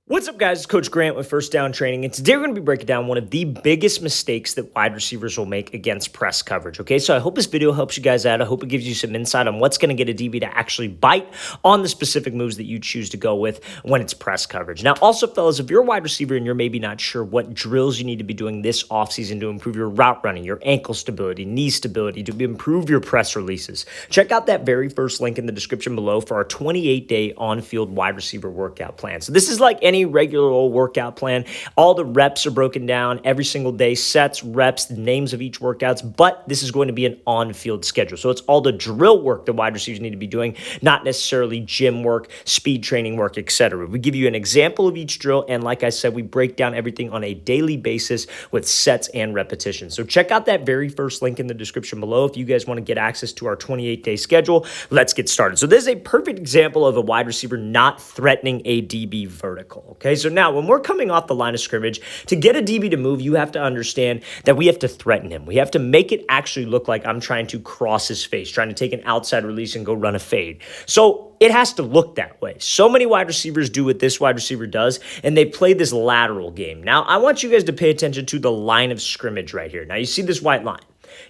What's up, guys? It's Coach Grant with First Down Training, and today we're going to be breaking down one of the biggest mistakes that wide receivers will make against press coverage, okay? So I hope this video helps you guys out. I hope it gives you some insight on what's going to get a DB to actually bite on the specific moves that you choose to go with when it's press coverage. Now, also, fellas, if you're a wide receiver and you're maybe not sure what drills you need to be doing this offseason to improve your route running, your ankle stability, knee stability, to improve your press releases, check out that very first link in the description below for our 28-day on-field wide receiver workout plan. So this is like any regular old workout plan. All the reps are broken down every single day, sets, reps, the names of each workouts, but this is going to be an on-field schedule. So it's all the drill work that wide receivers need to be doing, not necessarily gym work, speed training work, etc. We give you an example of each drill, and like I said, we break down everything on a daily basis with sets and repetitions. So check out that very first link in the description below if you guys want to get access to our 28-day schedule. Let's get started. So this is a perfect example of a wide receiver not threatening a DB vertical, okay? So now when we're coming off the line of scrimmage, to get a DB to move, you have to understand that we have to threaten him. We have to make it actually look like I'm trying to cross his face, trying to take an outside release and go run a fade. So it has to look that way. So many wide receivers do what this wide receiver does, and they play this lateral game. Now, I want you guys to pay attention to the line of scrimmage right here. Now, you see this white line.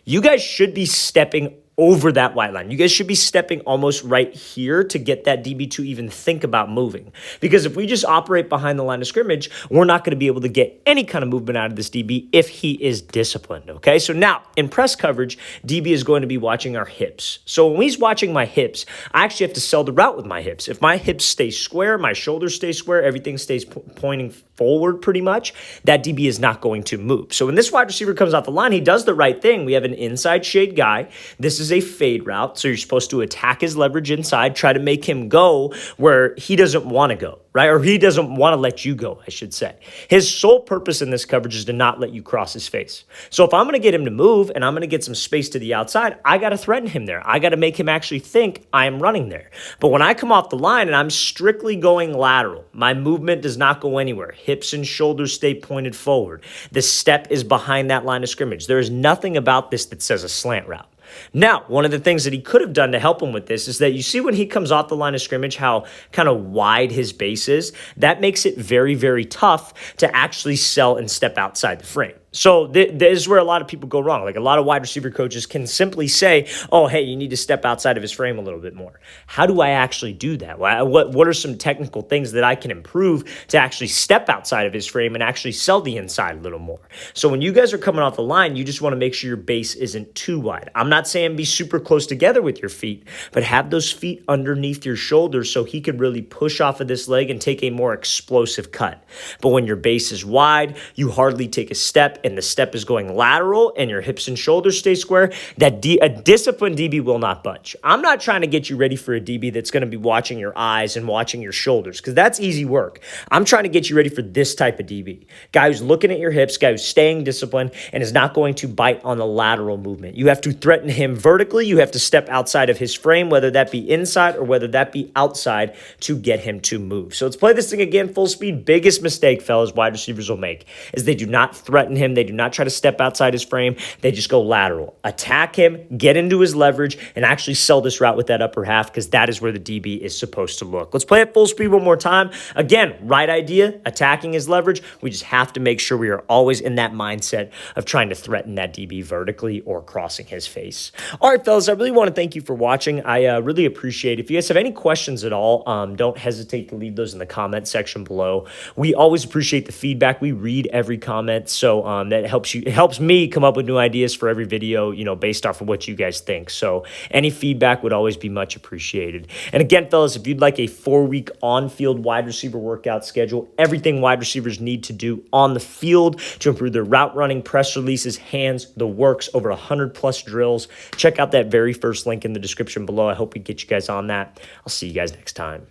You guys should be stepping over that white line. You guys should be stepping almost right here to get that DB to even think about moving. Because if we just operate behind the line of scrimmage, we're not going to be able to get any kind of movement out of this DB if he is disciplined, okay? So now, in press coverage, DB is going to be watching our hips. So when he's watching my hips, I actually have to sell the route with my hips. If my hips stay square, my shoulders stay square, everything stays pointing forward pretty much, that DB is not going to move. So when this wide receiver comes off the line, he does the right thing. We have an inside shade guy. This is a fade route, so you're supposed to attack his leverage inside, try to make him go where he doesn't want to go, right? Or he doesn't want to let you go, I should say. His sole purpose in this coverage is to not let you cross his face. So if I'm going to get him to move and I'm going to get some space to the outside, I got to threaten him there. I got to make him actually think I am running there. But when I come off the line and I'm strictly going lateral, my movement does not go anywhere. Hips and shoulders stay pointed forward. The step is behind that line of scrimmage. There is nothing about this that says a slant route. Now, one of the things that he could have done to help him with this is that you see when he comes off the line of scrimmage how kind of wide his base is. That makes it very, very tough to actually sell and step outside the frame. So this is where a lot of people go wrong. Like a lot of wide receiver coaches can simply say, oh, hey, you need to step outside of his frame a little bit more. How do I actually do that? What are some technical things that I can improve to actually step outside of his frame and actually sell the inside a little more? So when you guys are coming off the line, you just want to make sure your base isn't too wide. I'm not saying be super close together with your feet, but have those feet underneath your shoulders so he could really push off of this leg and take a more explosive cut. But when your base is wide, you hardly take a step, and the step is going lateral and your hips and shoulders stay square, that a disciplined DB will not budge. I'm not trying to get you ready for a DB that's going to be watching your eyes and watching your shoulders, because that's easy work. I'm trying to get you ready for this type of DB. Guy who's looking at your hips, guy who's staying disciplined and is not going to bite on the lateral movement. You have to threaten him vertically. You have to step outside of his frame, whether that be inside or whether that be outside, to get him to move. So let's play this thing again full speed. Biggest mistake, fellas, wide receivers will make is they do not threaten him. They do not try to step outside his frame. They just go lateral. Attack him, get into his leverage, and actually sell this route with that upper half, because that is where the DB is supposed to look. Let's play it full speed one more time. Again, right idea, attacking his leverage. We just have to make sure we are always in that mindset of trying to threaten that DB vertically or crossing his face. All right, fellas, I really want to thank you for watching. I really appreciate it. If you guys have any questions at all, don't hesitate to leave those in the comment section below. We always appreciate the feedback. We read every comment, so that it helps me come up with new ideas for every video, based off of what you guys think. So any feedback would always be much appreciated. And again, fellas, if you'd like a 4-week on-field wide receiver workout schedule, everything wide receivers need to do on the field to improve their route running, press releases, hands, the works, over 100+ drills, check out that very first link in the description below. I hope we get you guys on that. I'll see you guys next time.